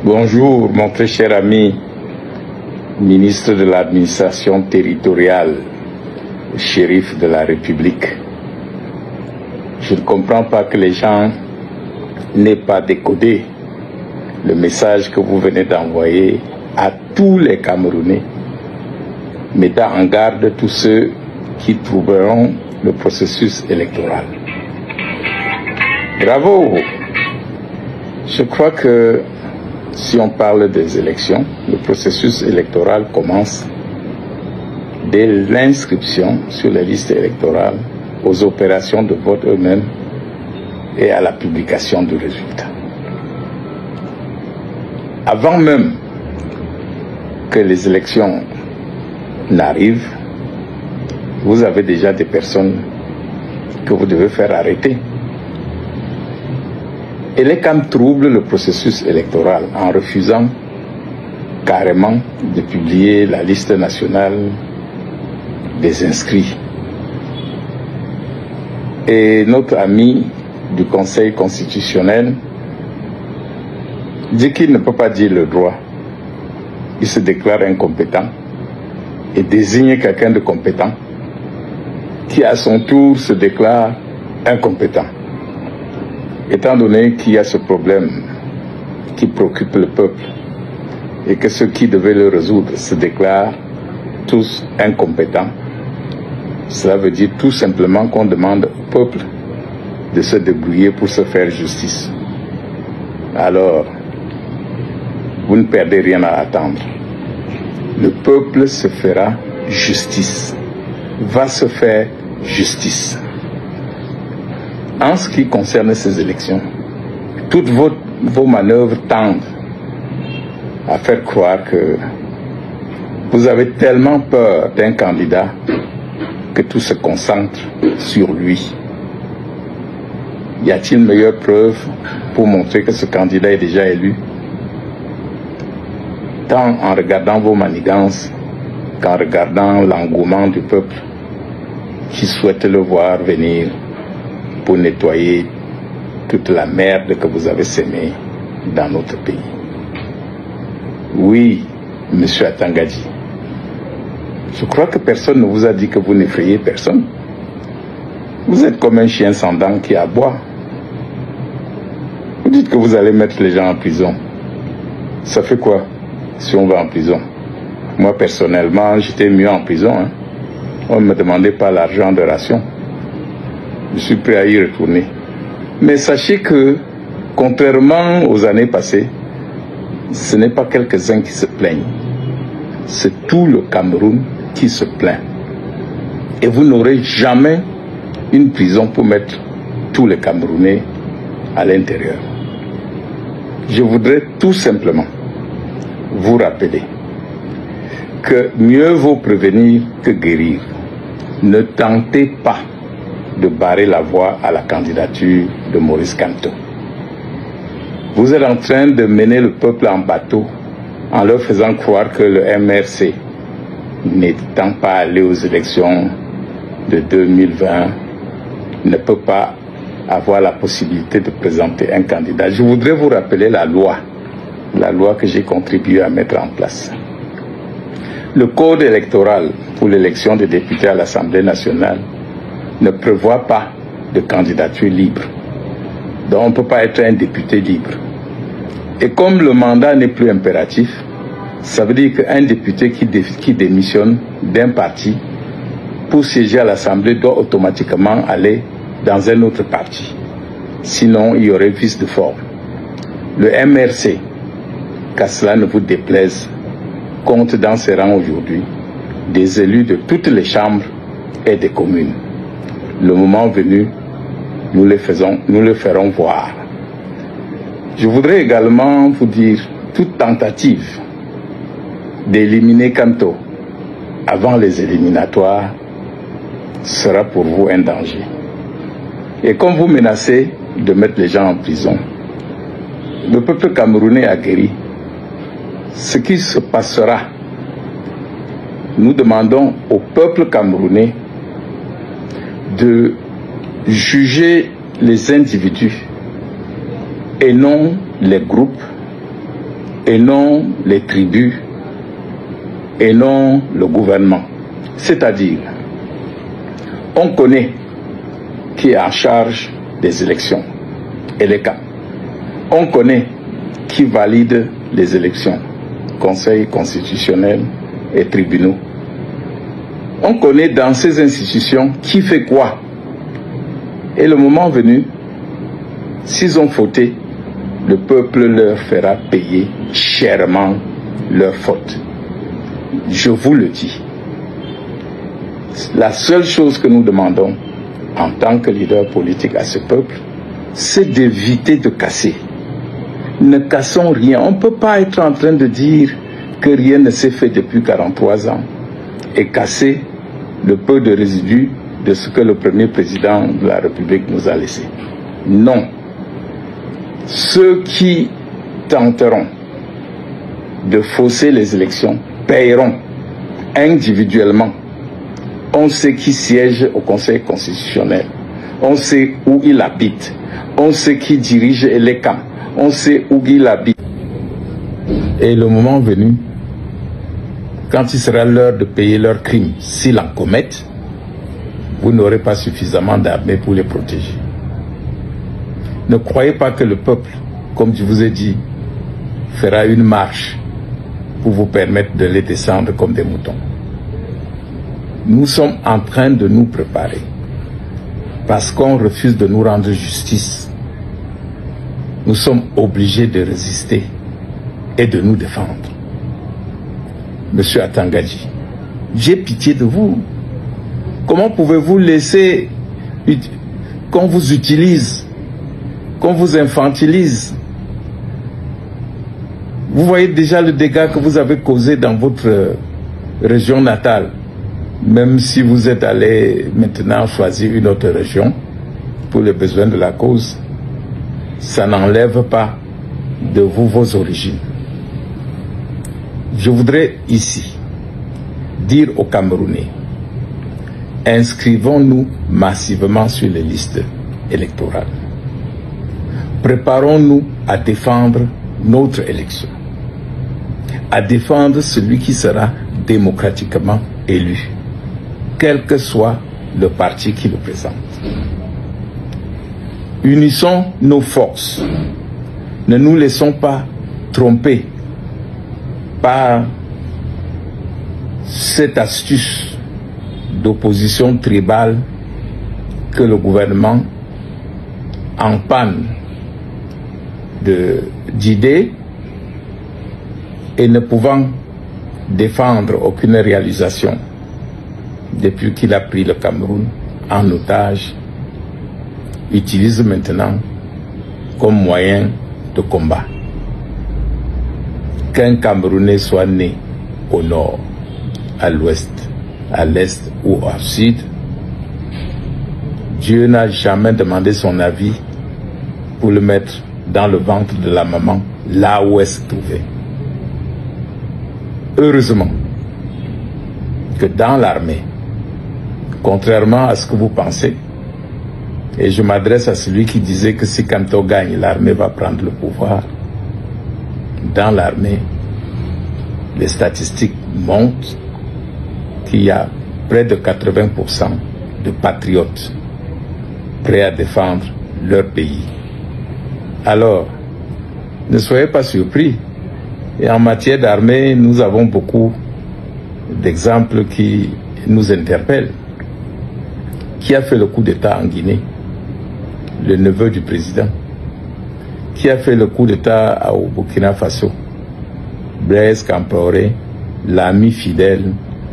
Bonjour, mon très cher ami, ministre de l'administration territoriale, shérif de la République. Je ne comprends pas que les gens n'aient pas décodé le message que vous venez d'envoyer à tous les Camerounais, mettant en garde tous ceux qui trouveront le processus électoral. Bravo! Je crois que si on parle des élections, le processus électoral commence dès l'inscription sur les listes électorales, aux opérations de vote eux-mêmes et à la publication du résultat. Avant même que les élections n'arrivent, vous avez déjà des personnes que vous devez faire arrêter. Et les CAM troublent le processus électoral en refusant carrément de publier la liste nationale des inscrits. Et notre ami du Conseil constitutionnel dit qu'il ne peut pas dire le droit. Il se déclare incompétent et désigne quelqu'un de compétent qui à son tour se déclare incompétent. Étant donné qu'il y a ce problème qui préoccupe le peuple et que ceux qui devaient le résoudre se déclarent tous incompétents, cela veut dire tout simplement qu'on demande au peuple de se débrouiller pour se faire justice. Alors, vous ne perdez rien à attendre. Le peuple se fera justice, va se faire justice. En ce qui concerne ces élections, toutes vos manœuvres tendent à faire croire que vous avez tellement peur d'un candidat que tout se concentre sur lui. Y a-t-il une meilleure preuve pour montrer que ce candidat est déjà élu? Tant en regardant vos manigances qu'en regardant l'engouement du peuple qui souhaite le voir venir pour nettoyer toute la merde que vous avez sémée dans notre pays. Oui, monsieur Atangadi, je crois que personne ne vous a dit que vous n'effrayez personne. Vous êtes comme un chien sans dents qui aboie. Vous dites que vous allez mettre les gens en prison. Ça fait quoi si on va en prison? Moi personnellement, j'étais mieux en prison. On ne me demandait pas l'argent de ration. Je suis prêt à y retourner. Mais sachez que, contrairement aux années passées, ce n'est pas quelques-uns qui se plaignent. C'est tout le Cameroun qui se plaint. Et vous n'aurez jamais une prison pour mettre tous les Camerounais à l'intérieur. Je voudrais tout simplement vous rappeler que mieux vaut prévenir que guérir. Ne tentez pas de barrer la voie à la candidature de Maurice Kamto. Vous êtes en train de mener le peuple en bateau en leur faisant croire que le MRC, n'étant pas allé aux élections de 2020, ne peut pas avoir la possibilité de présenter un candidat. Je voudrais vous rappeler la loi que j'ai contribué à mettre en place. Le code électoral pour l'élection des députés à l'Assemblée nationale ne prévoit pas de candidature libre. Donc on ne peut pas être un député libre. Et comme le mandat n'est plus impératif, ça veut dire qu'un député qui démissionne d'un parti pour siéger à l'Assemblée doit automatiquement aller dans un autre parti. Sinon, il y aurait vice de forme. Le MRC, qu'à cela ne vous déplaise, compte dans ses rangs aujourd'hui des élus de toutes les chambres et des communes. Le moment venu, nous le ferons voir. Je voudrais également vous dire, toute tentative d'éliminer Kamto avant les éliminatoires sera pour vous un danger. Et comme vous menacez de mettre les gens en prison, le peuple camerounais a guéri. Ce qui se passera, nous demandons au peuple camerounais de juger les individus et non les groupes et non les tribus et non le gouvernement. C'est-à-dire, on connaît qui est en charge des élections et les cas. On connaît qui valide les élections, conseil constitutionnel et tribunaux. On connaît dans ces institutions qui fait quoi. Et le moment venu, s'ils ont fauté, le peuple leur fera payer chèrement leur faute. Je vous le dis. La seule chose que nous demandons en tant que leader politique à ce peuple, c'est d'éviter de casser. Ne cassons rien. On ne peut pas être en train de dire que rien ne s'est fait depuis 43 ans et casser le peu de résidus de ce que le premier président de la République nous a laissé. Non. Ceux qui tenteront de fausser les élections paieront individuellement. On sait qui siège au Conseil constitutionnel. On sait où il habite. On sait qui dirige les camps. On sait où il habite. Et le moment venu, quand il sera l'heure de payer leurs crimes, s'ils en commettent, vous n'aurez pas suffisamment d'armée pour les protéger. Ne croyez pas que le peuple, comme je vous ai dit, fera une marche pour vous permettre de les descendre comme des moutons. Nous sommes en train de nous préparer parce qu'on refuse de nous rendre justice. Nous sommes obligés de résister et de nous défendre. Monsieur Atangadji, j'ai pitié de vous. Comment pouvez-vous laisser qu'on vous utilise, qu'on vous infantilise? Vous voyez déjà le dégât que vous avez causé dans votre région natale. Même si vous êtes allé maintenant choisir une autre région pour les besoins de la cause, ça n'enlève pas de vous vos origines. Je voudrais ici dire aux Camerounais, inscrivons-nous massivement sur les listes électorales. Préparons-nous à défendre notre élection, à défendre celui qui sera démocratiquement élu, quel que soit le parti qui le présente. Unissons nos forces. Ne nous laissons pas tromper par cette astuce d'opposition tribale que le gouvernement, en panne d'idées et ne pouvant défendre aucune réalisation depuis qu'il a pris le Cameroun en otage, utilise maintenant comme moyen de combat. Qu'un Camerounais soit né au nord, à l'ouest, à l'est ou au sud, Dieu n'a jamais demandé son avis pour le mettre dans le ventre de la maman, là où elle se trouvait. Heureusement que dans l'armée, contrairement à ce que vous pensez, et je m'adresse à celui qui disait que si Kanto gagne, l'armée va prendre le pouvoir. Dans l'armée, les statistiques montrent qu'il y a près de 80% de patriotes prêts à défendre leur pays. Alors, ne soyez pas surpris. Et en matière d'armée, nous avons beaucoup d'exemples qui nous interpellent. Qui a fait le coup d'État en Guinée? Le neveu du président. Qui a fait le coup d'État au Burkina Faso? Blaise Compaoré, l'ami fidèle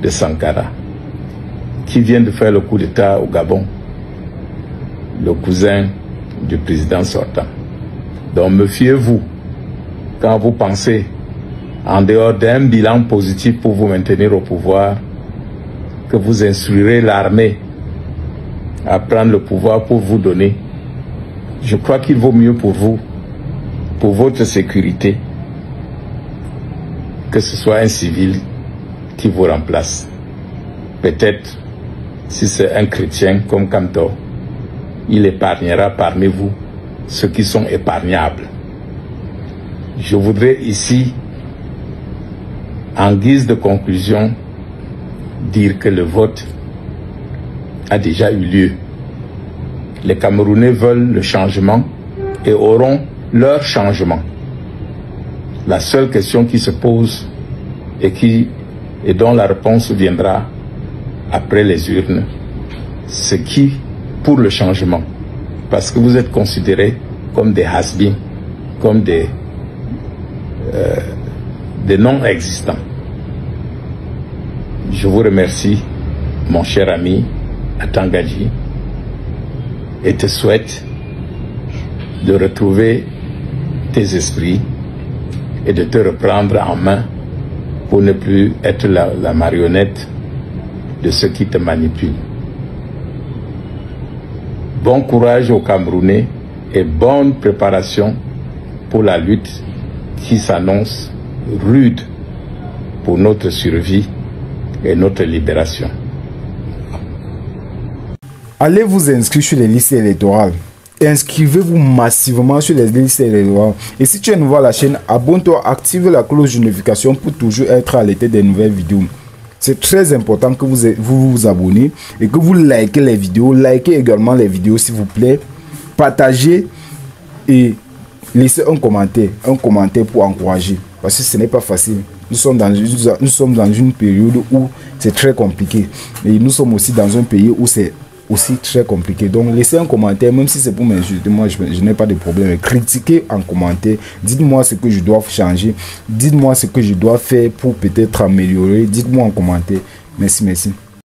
de Sankara. Qui vient de faire le coup d'État au Gabon? Le cousin du président sortant. Donc méfiez-vous quand vous pensez, en dehors d'un bilan positif pour vous maintenir au pouvoir, que vous instruirez l'armée à prendre le pouvoir pour vous donner. Je crois qu'il vaut mieux pour vous, pour votre sécurité, que ce soit un civil qui vous remplace. Peut-être, si c'est un chrétien comme Kanto, il épargnera parmi vous ceux qui sont épargnables. Je voudrais ici, en guise de conclusion, dire que le vote a déjà eu lieu. Les Camerounais veulent le changement et auront leur changement. La seule question qui se pose et dont la réponse viendra après les urnes, c'est qui pour le changement? Parce que vous êtes considérés comme des has-been, comme des non-existants. Je vous remercie, mon cher ami Atangadji, et te souhaite de retrouver tes esprits et de te reprendre en main pour ne plus être la marionnette de ceux qui te manipulent. Bon courage aux Camerounais et bonne préparation pour la lutte qui s'annonce rude pour notre survie et notre libération. Allez vous inscrire sur les listes électorales. Inscrivez-vous massivement sur les listes électorales. Et si tu es nouveau à la chaîne, abonne-toi, active la cloche de notification pour toujours être alerté des nouvelles vidéos. C'est très important que vous abonnez et que vous likez les vidéos. Likez également les vidéos s'il vous plaît. Partagez et laissez un commentaire pour encourager. Parce que ce n'est pas facile. Nous sommes dans une période où c'est très compliqué. Et nous sommes aussi dans un pays où c'est aussi très compliqué. Donc laissez un commentaire, même si c'est pour m'insulter, moi je n'ai pas de problème. Critiquez en commentaire, dites-moi ce que je dois changer, dites-moi ce que je dois faire pour peut-être améliorer, dites-moi en commentaire. Merci.